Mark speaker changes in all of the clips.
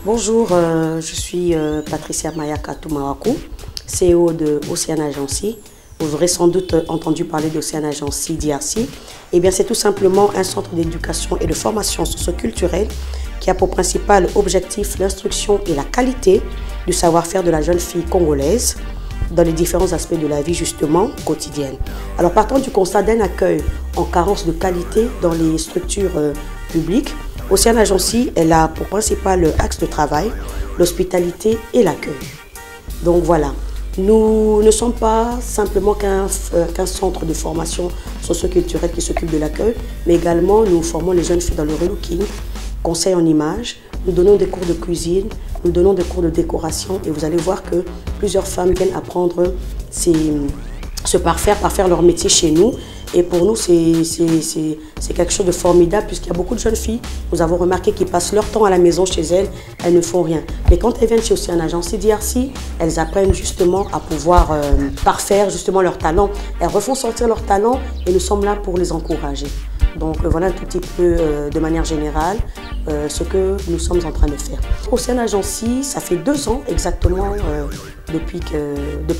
Speaker 1: Bonjour, je suis Patricia Mayaka Tumaraku, CEO de Océane Agency. Vous aurez sans doute entendu parler d'Océane Agency DRC. Eh bien, c'est tout simplement un centre d'éducation et de formation socio-culturelle qui a pour principal objectif l'instruction et la qualité du savoir-faire de la jeune fille congolaise dans les différents aspects de la vie justement quotidienne. Alors partant du constat d'un accueil en carence de qualité dans les structures publiques, Océane Agency, elle a pour principal axe de travail l'hospitalité et l'accueil. Donc voilà, nous ne sommes pas simplement qu'un centre de formation socio-culturelle qui s'occupe de l'accueil, mais également nous formons les jeunes filles dans le relooking, conseil en images, nous donnons des cours de cuisine, nous donnons des cours de décoration et vous allez voir que plusieurs femmes viennent apprendre parfaire leur métier chez nous. Et pour nous, c'est quelque chose de formidable puisqu'il y a beaucoup de jeunes filles, nous avons remarqué, qui passent leur temps à la maison chez elles, elles ne font rien. Mais quand elles viennent chez Océane Agency DRC, elles apprennent justement à pouvoir parfaire justement leur talent. Elles refont sortir leur talent et nous sommes là pour les encourager. Donc voilà un tout petit peu de manière générale ce que nous sommes en train de faire. Océane Agency, ça fait 2 ans exactement depuis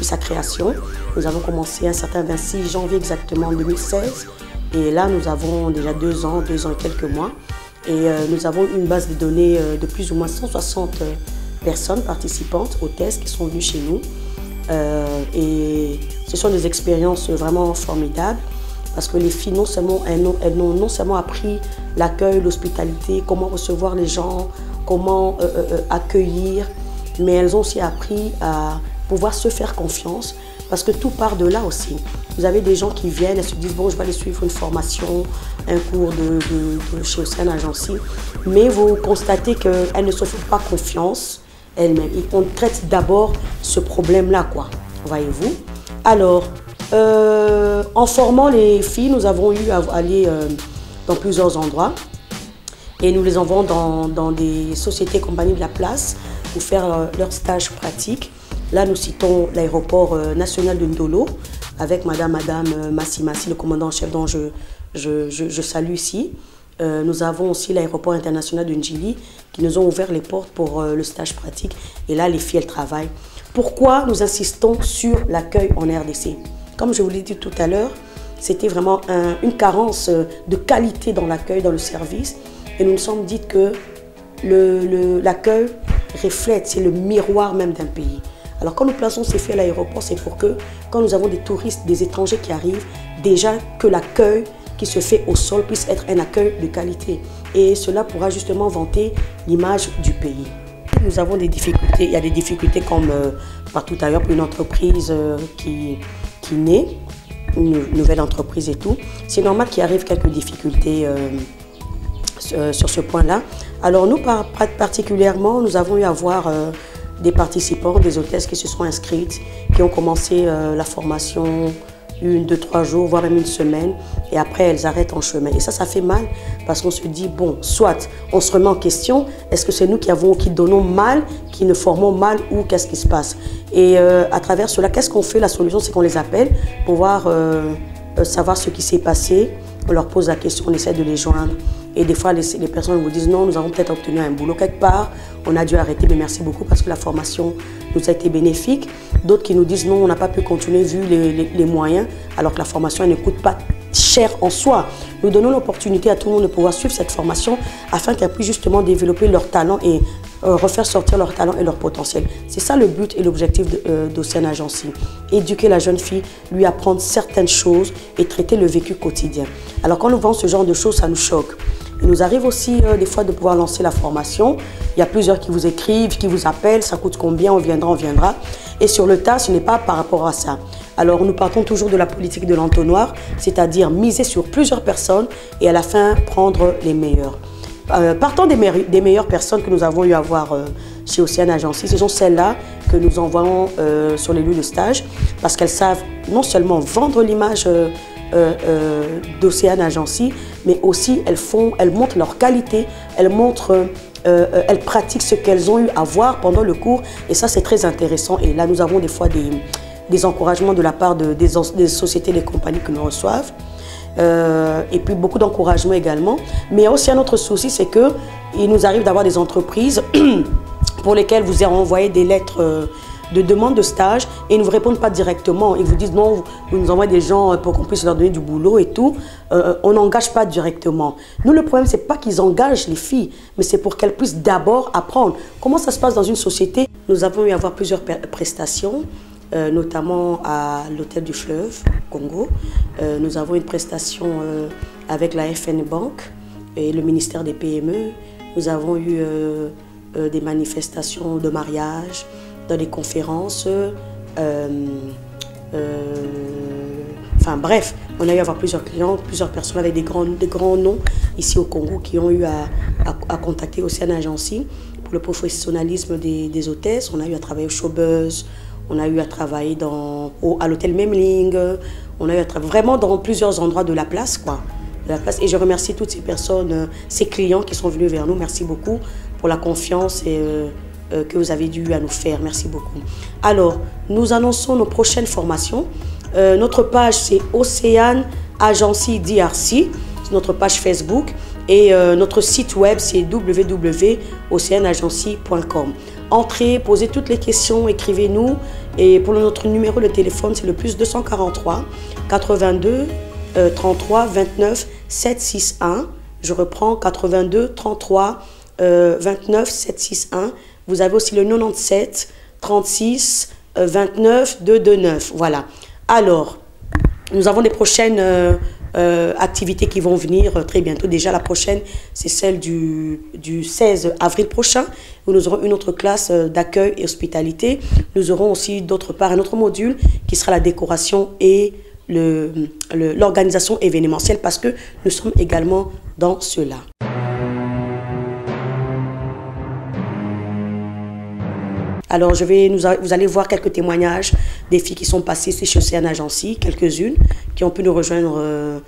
Speaker 1: sa création. Nous avons commencé un certain 26 janvier exactement 2016 et là nous avons déjà 2 ans et quelques mois et nous avons une base de données de plus ou moins 160 personnes participantes aux tests qui sont venues chez nous et ce sont des expériences vraiment formidables. Parce que les filles, non seulement, elles ont non seulement appris l'accueil, l'hospitalité, comment recevoir les gens, comment accueillir, mais elles ont aussi appris à pouvoir se faire confiance, parce que tout part de là aussi. Vous avez des gens qui viennent, elles se disent, bon, je vais aller suivre une formation, un cours de chez Océane Agency, mais vous constatez qu'elles ne se font pas confiance elles-mêmes. On traite d'abord ce problème-là, quoi, voyez-vous. Alors, en formant les filles, nous avons eu à aller dans plusieurs endroits et nous les envoyons dans des sociétés compagnies de la place pour faire leur stage pratique. Là, nous citons l'aéroport national de Ndolo avec Madame Massi, le commandant en chef dont je salue ici. Nous avons aussi l'aéroport international de Njili qui nous ont ouvert les portes pour le stage pratique et là, les filles, elles travaillent. Pourquoi nous insistons sur l'accueil en RDC? Comme je vous l'ai dit tout à l'heure, c'était vraiment une carence de qualité dans l'accueil, dans le service. Et nous nous sommes dit que l'accueil reflète, c'est le miroir même d'un pays. Alors quand nous plaçons ces filles à l'aéroport, c'est pour que quand nous avons des touristes, des étrangers qui arrivent, déjà que l'accueil qui se fait au sol puisse être un accueil de qualité. Et cela pourra justement vanter l'image du pays. Nous avons des difficultés, il y a des difficultés comme partout ailleurs pour une entreprise qui naît, une nouvelle entreprise et tout. C'est normal qu'il arrive quelques difficultés sur ce point-là. Alors nous, particulièrement, nous avons eu à voir des participants, des hôtesses qui se sont inscrites, qui ont commencé la formation 1, 2, 3 jours, voire même une semaine, et après elles arrêtent en chemin. Et ça fait mal parce qu'on se dit, bon, soit on se remet en question, est-ce que c'est nous qui donnons mal, qui ne formons mal, ou qu'est-ce qui se passe? Et à travers cela, qu'est-ce qu'on fait? La solution, c'est qu'on les appelle pour voir, savoir ce qui s'est passé. On leur pose la question, on essaie de les joindre. Et des fois, les personnes vous disent, non, nous avons peut-être obtenu un boulot quelque part, on a dû arrêter, mais merci beaucoup parce que la formation nous a été bénéfique. D'autres qui nous disent, non, on n'a pas pu continuer vu les moyens, alors que la formation, elle ne coûte pas cher en soi. Nous donnons l'opportunité à tout le monde de pouvoir suivre cette formation afin qu'elles puissent justement développer leur talent et refaire sortir leur talent et leur potentiel. C'est ça le but et l'objectif d'Océane Agency. Éduquer la jeune fille, lui apprendre certaines choses et traiter le vécu quotidien. Alors quand nous voyons ce genre de choses, ça nous choque. Il nous arrive aussi des fois de pouvoir lancer la formation. Il y a plusieurs qui vous écrivent, qui vous appellent, ça coûte combien, on viendra. Et sur le tas, ce n'est pas par rapport à ça. Alors nous partons toujours de la politique de l'entonnoir, c'est-à-dire miser sur plusieurs personnes et à la fin prendre les meilleurs. Partant des meilleures personnes que nous avons eu à voir chez Océane Agency, ce sont celles-là que nous envoyons sur les lieux de stage parce qu'elles savent non seulement vendre l'image d'Océane Agency, mais aussi elles montrent leur qualité, elles elles pratiquent ce qu'elles ont eu à voir pendant le cours et ça c'est très intéressant. Et là nous avons des fois des encouragements de la part des sociétés, des compagnies que nous reçoivent. Et puis beaucoup d'encouragement également. Mais aussi un autre souci, c'est qu'il nous arrive d'avoir des entreprises pour lesquels vous avez envoyé des lettres de demande de stage et ils ne vous répondent pas directement. Ils vous disent non, vous nous envoyez des gens pour qu'on puisse leur donner du boulot et tout. On n'engage pas directement. Nous, le problème, c'est pas qu'ils engagent les filles, mais c'est pour qu'elles puissent d'abord apprendre. Comment ça se passe dans une société? Nous avons eu à avoir plusieurs prestations, notamment à l'Hôtel du Fleuve, Congo. Nous avons une prestation avec la FN Bank et le ministère des PME. Nous avons eu des manifestations de mariage, dans des conférences, enfin bref, on a eu à avoir plusieurs clients, plusieurs personnes avec des grands noms ici au Congo qui ont eu à contacter Océane Agency pour le professionnalisme des hôtesses. On a eu à travailler au Showbuzz, on a eu à travailler à l'hôtel Memling, on a eu à travailler vraiment dans plusieurs endroits de la place, quoi. Et je remercie toutes ces personnes, ces clients qui sont venus vers nous. Merci beaucoup pour la confiance que vous avez dû à nous faire. Merci beaucoup. Alors, nous annonçons nos prochaines formations. Notre page, c'est Océane Agency DRC, c'est notre page Facebook. Et notre site web, c'est www.oceanagency.com. Entrez, posez toutes les questions, écrivez-nous. Et pour notre numéro de téléphone, c'est le +243 82 33 29 761. Je reprends 82 33 29 761. Vous avez aussi le 97 36 29 229. Voilà. Alors, nous avons des prochaines activités qui vont venir très bientôt. Déjà, la prochaine, c'est celle du 16 avril prochain, où nous aurons une autre classe d'accueil et hospitalité. Nous aurons aussi, d'autre part, un autre module qui sera la décoration et l'organisation événementielle, parce que nous sommes également dans cela. Alors, vous allez voir quelques témoignages des filles qui sont passées chez Océane Agency, quelques-unes qui ont pu nous rejoindre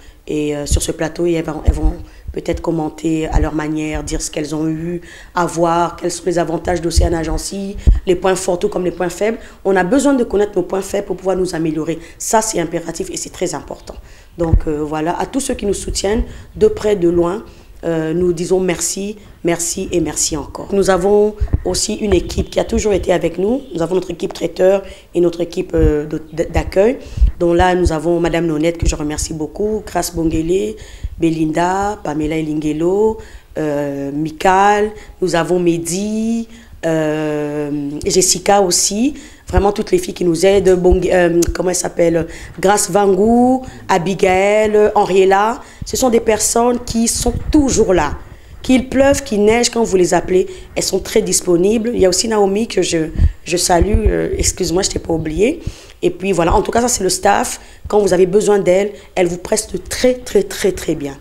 Speaker 1: sur ce plateau, et elles vont peut-être commenter à leur manière, dire ce qu'elles ont eu à voir, quels sont les avantages d'Océane Agency, les points forts tout comme les points faibles. On a besoin de connaître nos points faibles pour pouvoir nous améliorer. Ça, c'est impératif et c'est très important. Donc voilà, à tous ceux qui nous soutiennent, de près, de loin, nous disons merci, merci et merci encore. Nous avons aussi une équipe qui a toujours été avec nous. Nous avons notre équipe traiteur et notre équipe d'accueil. Donc là, nous avons Madame Nonette, que je remercie beaucoup, Grace Bongele, Belinda, Pamela Elingelo, Mikal, nous avons Mehdi, Jessica aussi. Vraiment toutes les filles qui nous aident, comment elle s'appelle, Grace Vangou, Abigail, Henriella. Ce sont des personnes qui sont toujours là. Qu'il pleuve, qu'il neige, quand vous les appelez, elles sont très disponibles. Il y a aussi Naomi que je salue, excuse-moi, je ne t'ai pas oublié. Et puis voilà, en tout cas, ça c'est le staff. Quand vous avez besoin d'elles, elles vous prestent très bien.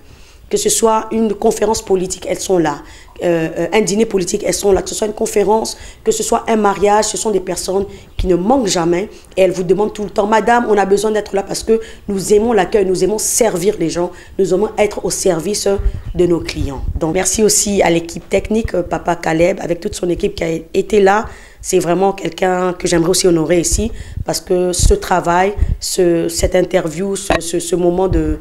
Speaker 1: Que ce soit une conférence politique, elles sont là. Un dîner politique, elles sont là. Que ce soit une conférence, que ce soit un mariage, ce sont des personnes qui ne manquent jamais. Et elles vous demandent tout le temps, Madame, on a besoin d'être là parce que nous aimons l'accueil, nous aimons servir les gens, nous aimons être au service de nos clients. Donc merci aussi à l'équipe technique, Papa Caleb, avec toute son équipe qui a été là. C'est vraiment quelqu'un que j'aimerais aussi honorer ici parce que ce travail, cette interview, ce moment de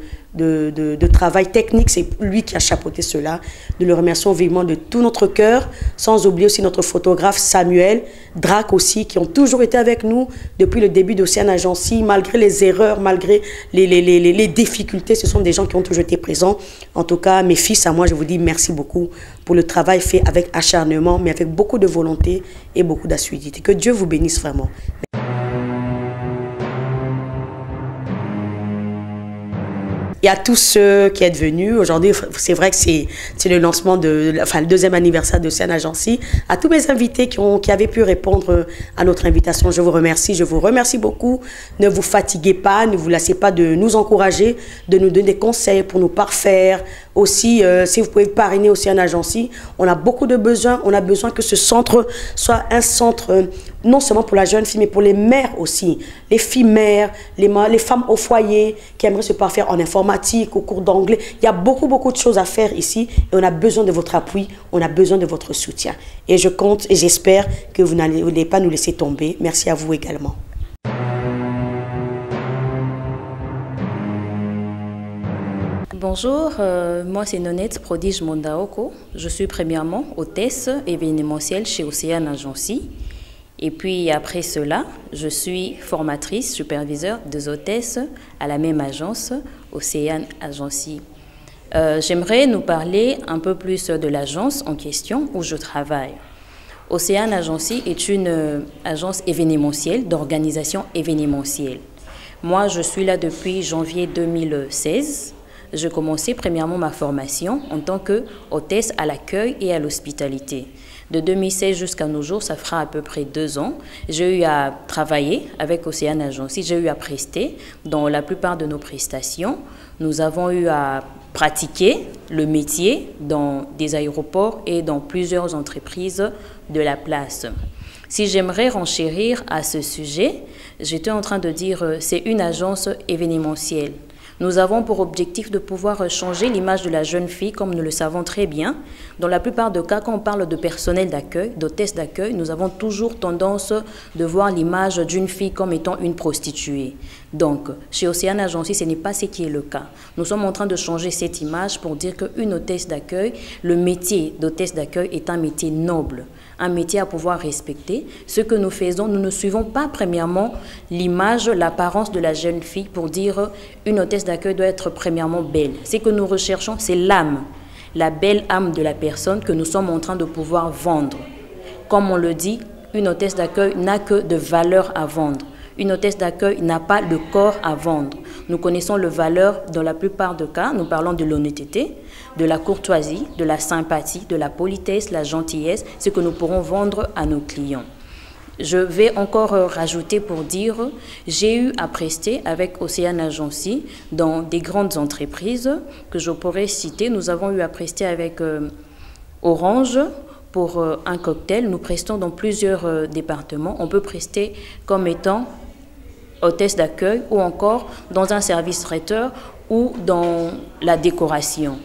Speaker 1: travail technique, c'est lui qui a chapeauté cela. Nous le remercions vivement de tout notre cœur, sans oublier aussi notre photographe Samuel, Drac aussi, qui ont toujours été avec nous depuis le début d'Océane Agency, malgré les erreurs, malgré les difficultés. Ce sont des gens qui ont toujours été présents. En tout cas, mes fils, à moi, je vous dis merci beaucoup pour le travail fait avec acharnement, mais avec beaucoup de volonté et beaucoup d'assiduité. Que Dieu vous bénisse vraiment. Et à tous ceux qui êtes venus, aujourd'hui, c'est vrai que c'est le lancement le 2e anniversaire de Océane Agency. À tous mes invités qui avaient pu répondre à notre invitation, je vous remercie beaucoup. Ne vous fatiguez pas, ne vous lassez pas de nous encourager, de nous donner des conseils pour nous parfaire. Aussi, si vous pouvez parrainer Océane Agency, on a beaucoup de besoins. On a besoin que ce centre soit un centre non seulement pour la jeune fille, mais pour les mères aussi. Les filles mères, les femmes au foyer qui aimeraient se parfaire en informatique, au cours d'anglais. Il y a beaucoup de choses à faire ici et on a besoin de votre appui, on a besoin de votre soutien. Et je compte et j'espère que vous n'allez pas nous laisser tomber. Merci à vous également.
Speaker 2: Bonjour, moi c'est Nonette Prodige Mondaoko. Je suis premièrement hôtesse événementielle chez Océane Agency. Et puis après cela, je suis formatrice, superviseur des hôtesses à la même agence, Océane Agency. J'aimerais nous parler un peu plus de l'agence en question où je travaille. Océane Agency est une agence événementielle, d'organisation événementielle. Moi, je suis là depuis janvier 2016. Je commençais premièrement ma formation en tant que hôtesse à l'accueil et à l'hospitalité. De 2016 jusqu'à nos jours, ça fera à peu près 2 ans. J'ai eu à travailler avec Océane Agency, j'ai eu à prester dans la plupart de nos prestations. Nous avons eu à pratiquer le métier dans des aéroports et dans plusieurs entreprises de la place. Si j'aimerais renchérir à ce sujet, j'étais en train de dire c'est une agence événementielle. Nous avons pour objectif de pouvoir changer l'image de la jeune fille, comme nous le savons très bien. Dans la plupart des cas, quand on parle de personnel d'accueil, d'hôtesse d'accueil, nous avons toujours tendance de voir l'image d'une fille comme étant une prostituée. Donc, chez Océane Agency, ce n'est pas ce qui est le cas. Nous sommes en train de changer cette image pour dire qu'une hôtesse d'accueil, le métier d'hôtesse d'accueil est un métier noble, un métier à pouvoir respecter. Ce que nous faisons, nous ne suivons pas premièrement l'image, l'apparence de la jeune fille pour dire une hôtesse d'accueil doit être premièrement belle. Ce que nous recherchons, c'est l'âme, la belle âme de la personne que nous sommes en train de pouvoir vendre. Comme on le dit, une hôtesse d'accueil n'a que de valeur à vendre. Une hôtesse d'accueil n'a pas le corps à vendre. Nous connaissons le valeur dans la plupart des cas. Nous parlons de l'honnêteté, de la courtoisie, de la sympathie, de la politesse, la gentillesse, ce que nous pourrons vendre à nos clients. Je vais encore rajouter pour dire, j'ai eu à prester avec Océane Agency dans des grandes entreprises que je pourrais citer. Nous avons eu à prester avec Orange pour un cocktail. Nous prestons dans plusieurs départements. On peut prester comme étant hôtesse d'accueil ou encore dans un service traiteur ou dans la décoration.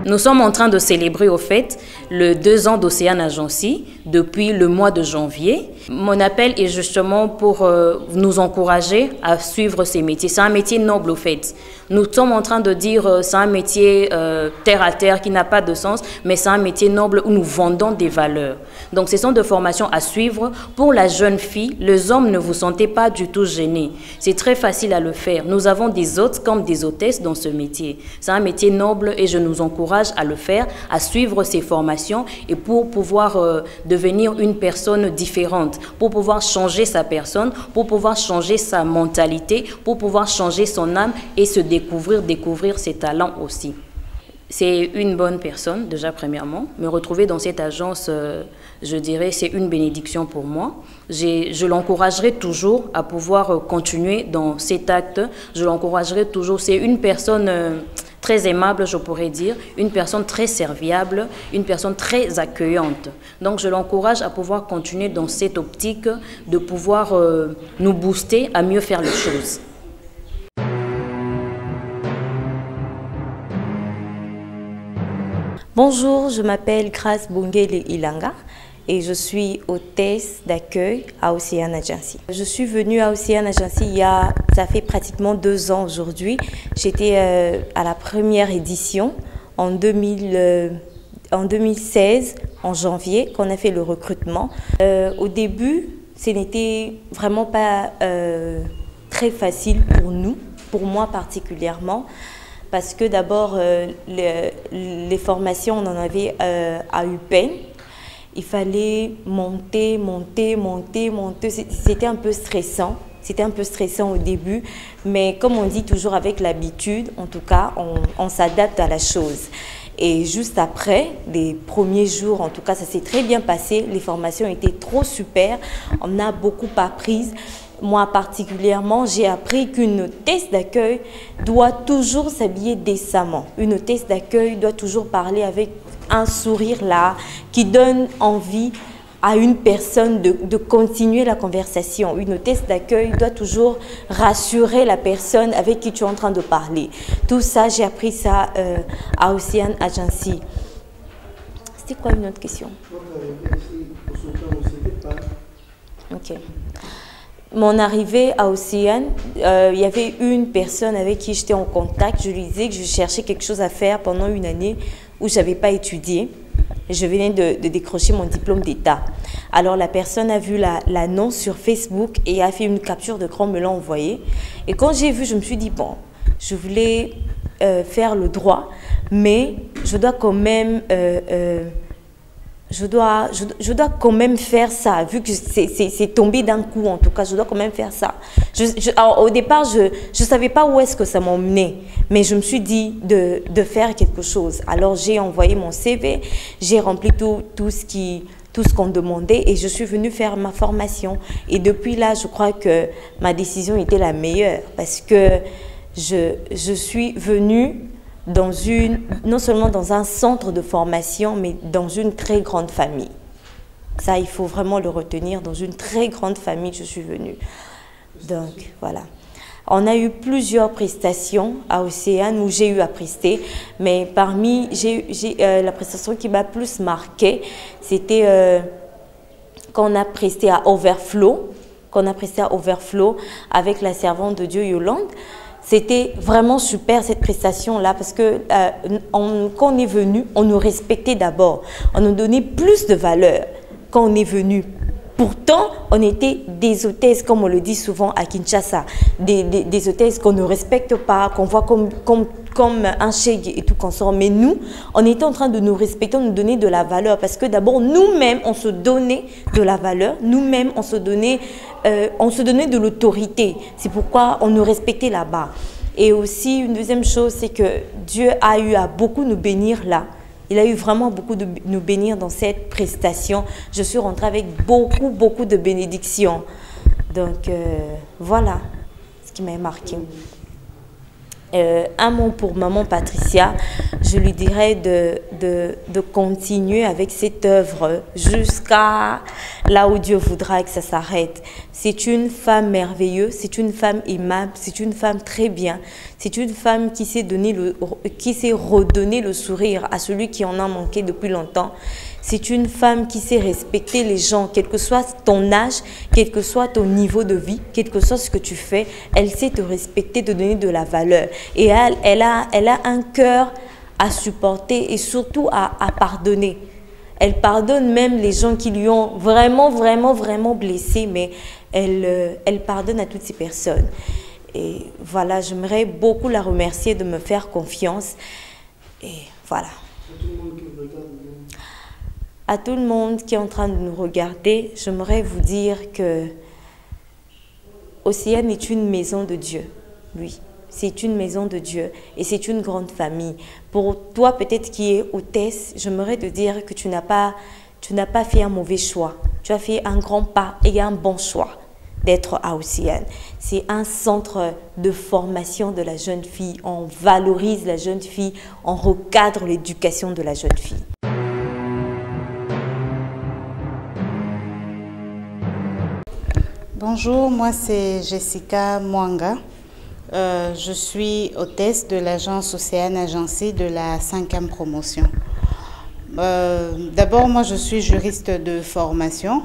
Speaker 2: Nous sommes en train de célébrer au fait le 2 ans d'Océane Agency depuis le mois de janvier. Mon appel est justement pour nous encourager à suivre ces métiers. C'est un métier noble au fait. Nous sommes en train de dire c'est un métier terre à terre qui n'a pas de sens, mais c'est un métier noble où nous vendons des valeurs. Donc ce sont des formations à suivre. Pour la jeune fille, les hommes ne vous sentez pas du tout gênés. C'est très facile à le faire. Nous avons des hôtes comme des hôtesses dans ce métier. C'est un métier noble et je nous encourage à le faire, à suivre ces formations et pour pouvoir devenir une personne différente, pour pouvoir changer sa personne, pour pouvoir changer sa mentalité, pour pouvoir changer son âme et se découvrir ses talents aussi. C'est une bonne personne, déjà premièrement. Me retrouver dans cette agence, je dirais, c'est une bénédiction pour moi. Je l'encouragerai toujours à pouvoir continuer dans cet acte. Je l'encouragerai toujours. C'est une personne très aimable, je pourrais dire, une personne très serviable, une personne très accueillante. Donc, je l'encourage à pouvoir continuer dans cette optique de pouvoir nous booster à mieux faire les choses.
Speaker 3: Bonjour, je m'appelle Grace Bongele Ilanga et je suis hôtesse d'accueil à Océane Agency. Je suis venue à Océane Agency ça fait pratiquement 2 ans aujourd'hui. J'étais à la première édition en 2016, en janvier, qu'on a fait le recrutement. Au début, ce n'était vraiment pas très facile pour nous, pour moi particulièrement. Parce que d'abord, les formations, on en avait à UPenn. Il fallait monter. C'était un peu stressant. C'était un peu stressant au début. Mais comme on dit toujours avec l'habitude, en tout cas, on s'adapte à la chose. Et juste après, les premiers jours, en tout cas, ça s'est très bien passé. Les formations étaient trop super. On a beaucoup appris. Moi particulièrement, j'ai appris qu'une hôtesse d'accueil doit toujours s'habiller décemment. Une hôtesse d'accueil doit toujours parler avec un sourire là, qui donne envie à une personne de continuer la conversation. Une hôtesse d'accueil doit toujours rassurer la personne avec qui tu es en train de parler. Tout ça, j'ai appris ça à Océane Agency. C'était quoi une autre question? Ok. mon arrivée à Océane, il y avait une personne avec qui j'étais en contact. Je lui disais que je cherchais quelque chose à faire pendant une année où je n'avais pas étudié. Je venais de décrocher mon diplôme d'État. Alors la personne a vu l'annonce sur Facebook et a fait une capture d'écran, me l'a envoyée. Et quand j'ai vu, je me suis dit, bon, je voulais faire le droit, mais je dois quand même... Je dois quand même faire ça, vu que c'est tombé d'un coup, en tout cas, je dois quand même faire ça. Alors, au départ, je ne savais pas où est-ce que ça m'emmenait, mais je me suis dit de faire quelque chose. Alors, j'ai envoyé mon CV, j'ai rempli tout ce qu'on demandait et je suis venue faire ma formation. Et depuis là, je crois que ma décision était la meilleure parce que je suis venue non seulement dans un centre de formation, mais dans une très grande famille. Ça, il faut vraiment le retenir. Dans une très grande famille, je suis venue. Donc, voilà. On a eu plusieurs prestations à Océane où j'ai eu à prester, mais parmi la prestation qui m'a plus marquée, c'était quand on a presté à Overflow, avec la servante de Dieu Yolande. C'était vraiment super cette prestation-là parce que quand on est venu, on nous respectait d'abord. On nous donnait plus de valeur quand on est venu. Pourtant, on était des hôtesses, comme on le dit souvent à Kinshasa, des hôtesses qu'on ne respecte pas, qu'on voit comme un chèque et tout consort. Mais nous, on était en train de nous respecter, de nous donner de la valeur. Parce que d'abord, nous-mêmes, on se donnait de la valeur. Nous-mêmes, on se donnait de l'autorité. C'est pourquoi on nous respectait là-bas. Et aussi, une deuxième chose, c'est que Dieu a eu à beaucoup nous bénir là. Il a eu vraiment beaucoup de nous bénir dans cette prestation. Je suis rentrée avec beaucoup de bénédictions. Donc, voilà ce qui m'a marqué. Un mot pour maman Patricia, je lui dirais de continuer avec cette œuvre jusqu'à là où Dieu voudra que ça s'arrête. C'est une femme merveilleuse, c'est une femme aimable, c'est une femme très bien, c'est une femme qui sait redonner le sourire à celui qui en a manqué depuis longtemps. C'est une femme qui sait respecter les gens, quel que soit ton âge, quel que soit ton niveau de vie, quel que soit ce que tu fais, elle sait te respecter, te donner de la valeur. Et elle a un cœur à supporter et surtout à pardonner. Elle pardonne même les gens qui lui ont vraiment blessé, mais elle pardonne à toutes ces personnes. Et voilà, j'aimerais beaucoup la remercier de me faire confiance. Et voilà. À tout le monde qui est en train de nous regarder, j'aimerais vous dire que Océane est une maison de Dieu. Oui, c'est une maison de Dieu et c'est une grande famille. Pour toi, peut-être qui es hôtesse, j'aimerais te dire que tu n'as pas fait un mauvais choix. Tu as fait un grand pas et un bon choix d'être à Océane. C'est un centre de formation de la jeune fille. On valorise la jeune fille, on recadre l'éducation de la jeune fille.
Speaker 4: Bonjour, moi c'est Jessica Mwanga. Je suis hôtesse de l'agence Océane Agency de la 5e promotion. D'abord, moi je suis juriste de formation.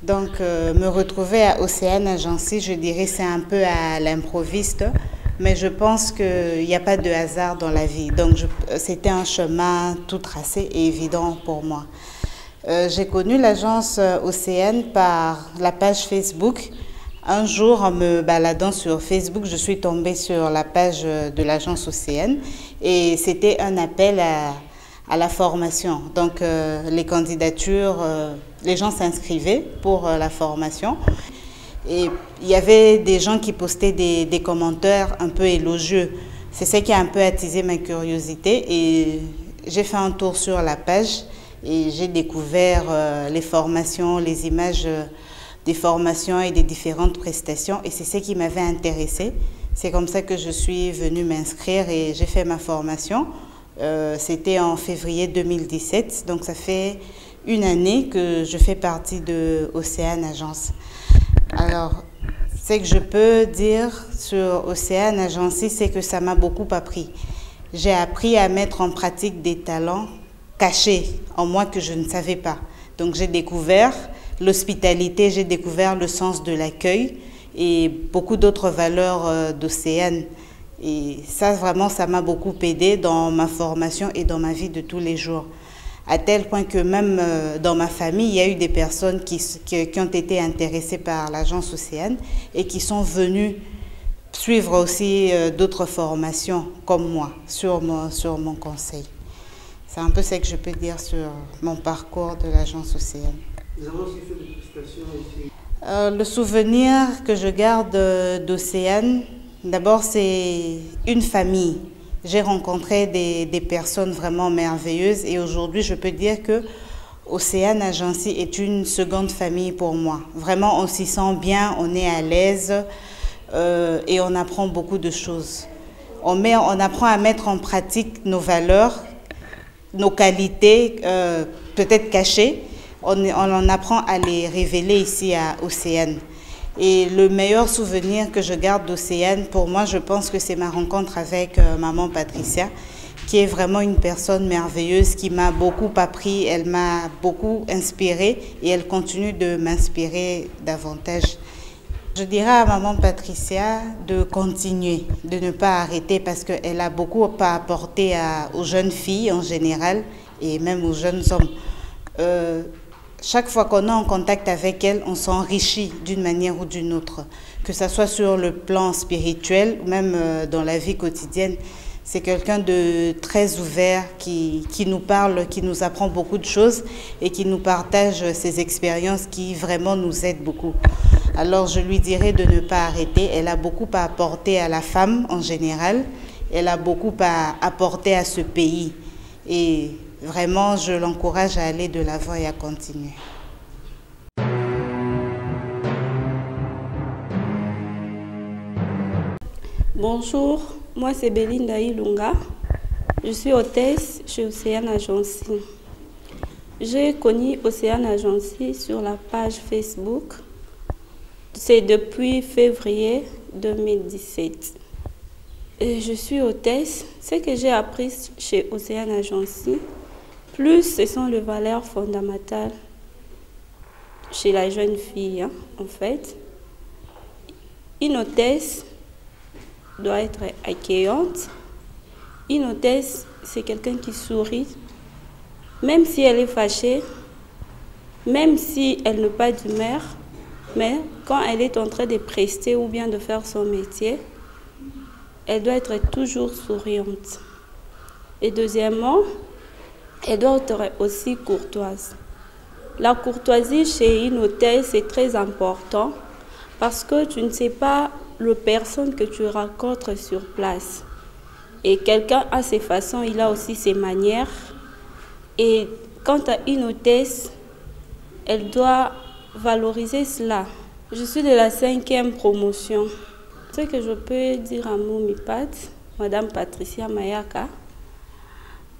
Speaker 4: Donc, me retrouver à Océane Agency, je dirais c'est un peu à l'improviste. Mais je pense qu'il n'y a pas de hasard dans la vie. Donc, c'était un chemin tout tracé et évident pour moi. J'ai connu l'agence Océane par la page Facebook. Un jour, en me baladant sur Facebook, je suis tombée sur la page de l'agence Océane et c'était un appel à la formation. Donc, les candidatures, les gens s'inscrivaient pour la formation. Et il y avait des gens qui postaient des commentaires un peu élogieux. C'est ça qui a un peu attisé ma curiosité et j'ai fait un tour sur la page. Et j'ai découvert les formations, les images des formations et des différentes prestations. Et c'est ce qui m'avait intéressée. C'est comme ça que je suis venue m'inscrire et j'ai fait ma formation. C'était en février 2017. Donc ça fait une année que je fais partie de Océane Agence. Alors, ce que je peux dire sur Océane Agency, c'est que ça m'a beaucoup appris. J'ai appris à mettre en pratique des talents cachés en moi que je ne savais pas. Donc j'ai découvert l'hospitalité, j'ai découvert le sens de l'accueil et beaucoup d'autres valeurs d'Océane. Et ça, vraiment, ça m'a beaucoup aidé dans ma formation et dans ma vie de tous les jours. À tel point que même dans ma famille, il y a eu des personnes qui ont été intéressées par l'agence Océane et qui sont venues suivre aussi d'autres formations comme moi sur mon conseil. C'est un peu ce que je peux dire sur mon parcours de l'agence Océane.
Speaker 5: Nous avons aussi fait des prestations ici.
Speaker 4: Le souvenir que je garde d'Océane, d'abord c'est une famille. J'ai rencontré des personnes vraiment merveilleuses et aujourd'hui je peux dire que Océane Agency est une seconde famille pour moi. Vraiment on s'y sent bien, on est à l'aise et on apprend beaucoup de choses. On apprend à mettre en pratique nos valeurs, nos qualités peut-être cachées. On en apprend à les révéler ici à Océane. Et le meilleur souvenir que je garde d'Océane, pour moi, je pense que c'est ma rencontre avec maman Patricia, qui est vraiment une personne merveilleuse, qui m'a beaucoup appris, elle m'a beaucoup inspirée et elle continue de m'inspirer davantage. Je dirais à maman Patricia de continuer, de ne pas arrêter parce qu'elle a beaucoup à apporter aux jeunes filles en général et même aux jeunes hommes. Chaque fois qu'on est en contact avec elle, on s'enrichit d'une manière ou d'une autre, que ce soit sur le plan spirituel ou même dans la vie quotidienne. C'est quelqu'un de très ouvert qui nous parle, qui nous apprend beaucoup de choses et qui nous partage ses expériences qui vraiment nous aident beaucoup. Alors je lui dirais de ne pas arrêter. Elle a beaucoup à apporter à la femme en général. Elle a beaucoup à apporter à ce pays. Et vraiment, je l'encourage à aller de l'avant et à continuer.
Speaker 6: Bonjour, moi c'est Belinda Ilunga. Je suis hôtesse chez Océane Agency. J'ai connu Océane Agency sur la page Facebook. C'est depuis février 2017. Et je suis hôtesse. Ce que j'ai appris chez Océane Agency, plus ce sont les valeurs fondamentales chez la jeune fille, en fait. Une hôtesse doit être accueillante. Une hôtesse, c'est quelqu'un qui sourit, même si elle est fâchée, même si elle n'a pas d'humeur, mais quand elle est en train de prester ou bien de faire son métier, elle doit être toujours souriante. Et deuxièmement, elle doit être aussi courtoise. La courtoisie chez une hôtesse est très important parce que tu ne sais pas la personne que tu rencontres sur place. Et quelqu'un a ses façons, il a aussi ses manières. Et quant à une hôtesse, elle doit valoriser cela. Je suis de la 5e promotion. Ce que je peux dire à Momipat, Madame Patricia Mayaka,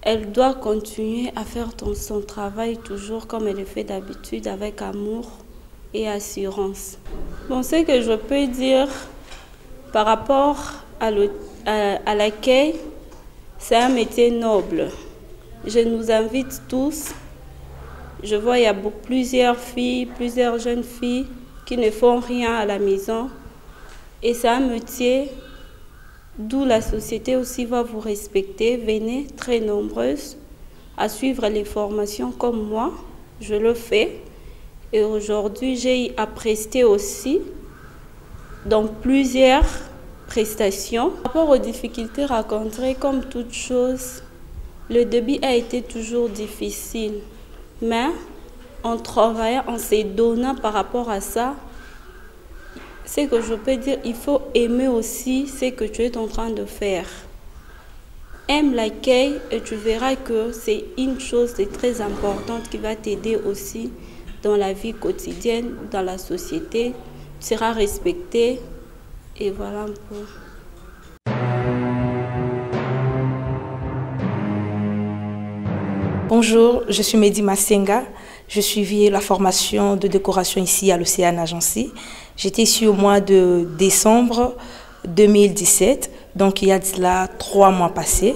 Speaker 6: elle doit continuer à faire son travail toujours comme elle le fait d'habitude, avec amour et assurance. Bon, ce que je peux dire par rapport à l'accueil, c'est un métier noble. Je nous invite tous. Je vois il y a plusieurs filles, plusieurs jeunes filles qui ne font rien à la maison. Et c'est un métier d'où la société aussi va vous respecter. Venez très nombreuses à suivre les formations comme moi. Je le fais. Et aujourd'hui, j'ai à prester aussi dans plusieurs prestations. Par rapport aux difficultés rencontrées, comme toute chose, le début a été toujours difficile. Mais en travaillant, en se donnant par rapport à ça, ce que je peux dire, il faut aimer aussi ce que tu es en train de faire. Aime l'accueil et tu verras que c'est une chose de très importante qui va t'aider aussi dans la vie quotidienne, dans la société. Tu seras respecté et voilà un peu.
Speaker 7: Bonjour, je suis Mehdi Masenga. Je suivis la formation de décoration ici à l'Océane Agency. J'étais ici au mois de décembre 2017, donc il y a de cela 3 mois passés.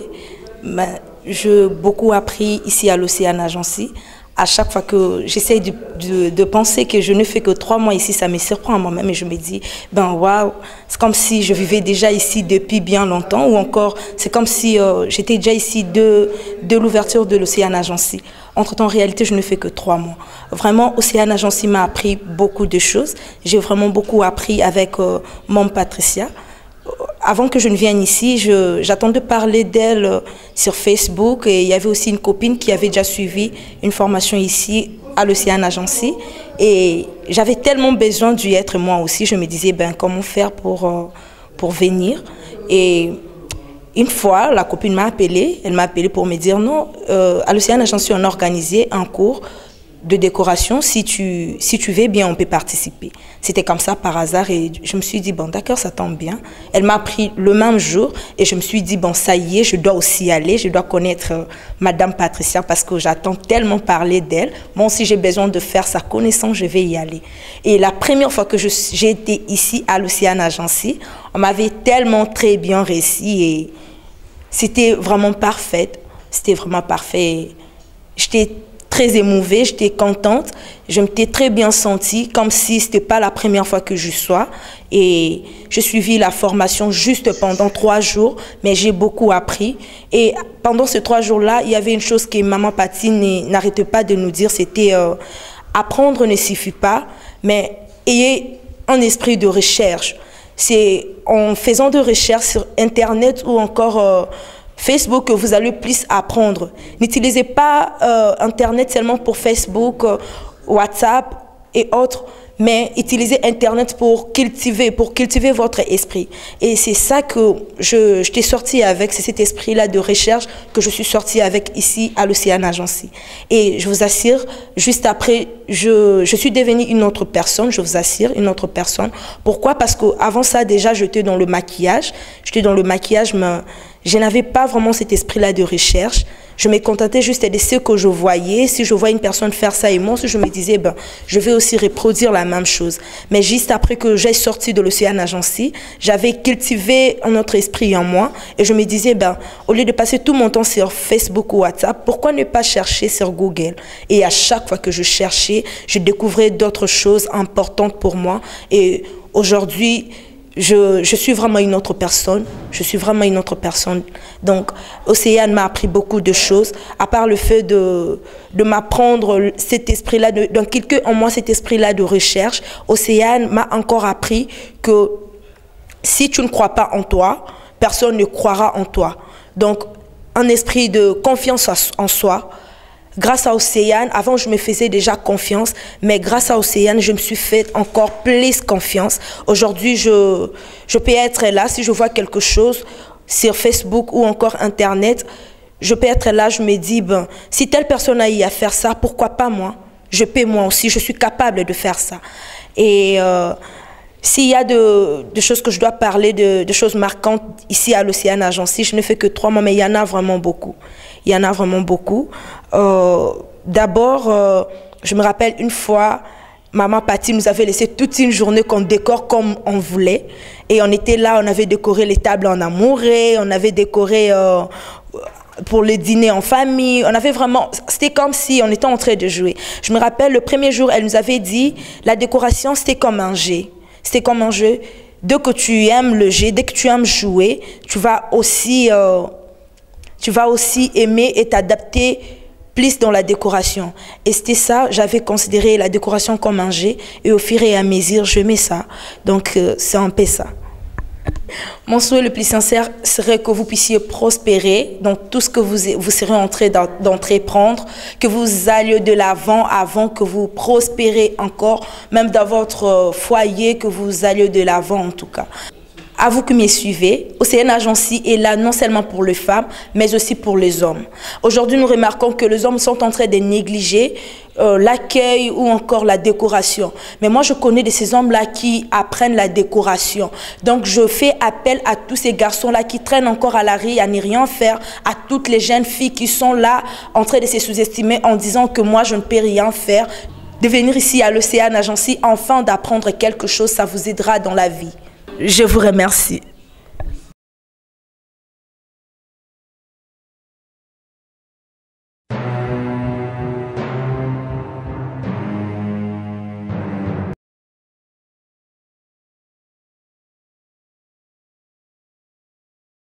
Speaker 7: J'ai beaucoup appris ici à l'Océane Agency à chaque fois que j'essaie de penser que je ne fais que 3 mois ici, ça me surprend à moi-même et je me dis, ben waouh, c'est comme si je vivais déjà ici depuis bien longtemps, ou encore c'est comme si j'étais déjà ici de l'ouverture de l'Océan Agency. Entre-temps, en réalité, je ne fais que 3 mois. Vraiment, Océan Agency m'a appris beaucoup de choses. J'ai vraiment beaucoup appris avec Mom Patricia. Avant que je ne vienne ici, j'attendais parler d'elle sur Facebook et il y avait aussi une copine qui avait déjà suivi une formation ici à l'Océan Agency et j'avais tellement besoin d'y être moi aussi. Je me disais ben comment faire pour venir. Et une fois, la copine m'a appelée, elle m'a appelé pour me dire non, à l'Océan Agency on a organisé un cours de décoration, si tu veux bien, on peut participer. C'était comme ça par hasard et je me suis dit, bon d'accord, ça tombe bien. Elle m'a pris le même jour et je me suis dit, bon ça y est, je dois aussi y aller, je dois connaître Madame Patricia parce que j'attends tellement parler d'elle. Moi aussi j'ai besoin de faire sa connaissance, je vais y aller. Et la première fois que j'ai été ici à l'Océan Agency, on m'avait tellement très bien réussi et c'était vraiment parfait. C'était vraiment parfait. J'étais très émouvée, j'étais contente, je m'étais très bien sentie, comme si ce n'était pas la première fois que je sois. Et j'ai suivi la formation juste pendant 3 jours, mais j'ai beaucoup appris. Et pendant ces 3 jours-là, il y avait une chose que Maman Paty n'arrêtait pas de nous dire, c'était apprendre ne suffit pas, mais ayez un esprit de recherche. C'est en faisant de recherches sur Internet ou encore Facebook que vous allez plus apprendre. N'utilisez pas Internet seulement pour Facebook, WhatsApp et autres, mais utilisez Internet pour cultiver votre esprit. Et c'est ça que je t'ai sorti avec, c'est cet esprit-là de recherche que je suis sortie avec ici à l'Océan Agency. Et je vous assure, juste après, je suis devenue une autre personne, je vous assure, une autre personne. Pourquoi? Parce qu'avant ça, déjà, j'étais dans le maquillage. J'étais dans le maquillage, mais je n'avais pas vraiment cet esprit-là de recherche. Je me contentais juste de ce que je voyais. Si je voyais une personne faire ça et moi aussi, je me disais, ben, je vais aussi reproduire la même chose. Mais juste après que j'ai sorti de l'Océan Agency, j'avais cultivé un autre esprit en moi. Et je me disais, ben, au lieu de passer tout mon temps sur Facebook ou WhatsApp, pourquoi ne pas chercher sur Google? Et à chaque fois que je cherchais, je découvrais d'autres choses importantes pour moi. Et aujourd'hui, je suis vraiment une autre personne. Je suis vraiment une autre personne. Donc, Océan m'a appris beaucoup de choses, à part le fait de m'apprendre cet esprit-là, d'inculquer en moi cet esprit-là de recherche. Océan m'a encore appris que si tu ne crois pas en toi, personne ne croira en toi. Donc, un esprit de confiance en soi. Grâce à Océan, avant je me faisais déjà confiance, mais grâce à Océan, je me suis fait encore plus confiance. Aujourd'hui, je peux être là, si je vois quelque chose sur Facebook ou encore Internet, je peux être là, je me dis, ben, si telle personne a eu à faire ça, pourquoi pas moi? Je peux moi aussi, je suis capable de faire ça. Et s'il y a de choses que je dois parler, de choses marquantes ici à l'Océan Agency, je ne fais que 3 mois, mais il y en a vraiment beaucoup. Il y en a vraiment beaucoup. D'abord, je me rappelle une fois, Maman Paty nous avait laissé toute une journée qu'on décore comme on voulait. Et on était là, on avait décoré les tables en amoureux, on avait décoré pour le dîner en famille. On avait vraiment, c'était comme si on était en train de jouer. Je me rappelle, le premier jour, elle nous avait dit, la décoration, c'était comme un jeu. C'était comme un jeu. Dès que tu aimes le jeu, dès que tu aimes jouer, tu vas aussi aimer et t'adapter plus dans la décoration. Et c'était ça, j'avais considéré la décoration comme un jeu et au fur et à mesure, je mets ça. Donc, c'est un peu ça. Mon souhait le plus sincère serait que vous puissiez prospérer dans tout ce que vous serez en train d'entreprendre, que vous alliez de l'avant avant que vous prospérez encore, même dans votre foyer, que vous alliez de l'avant en tout cas. À vous qui me suivez, Océan Agency est là non seulement pour les femmes, mais aussi pour les hommes. Aujourd'hui, nous remarquons que les hommes sont en train de négliger l'accueil ou encore la décoration. Mais moi, je connais de ces hommes-là qui apprennent la décoration. Donc, je fais appel à tous ces garçons-là qui traînent encore à la rue à ne rien faire, à toutes les jeunes filles qui sont là en train de se sous-estimer en disant que moi, je ne peux rien faire. De venir ici à l'Océan Agency, enfin d'apprendre quelque chose, ça vous aidera dans la vie. Je vous remercie.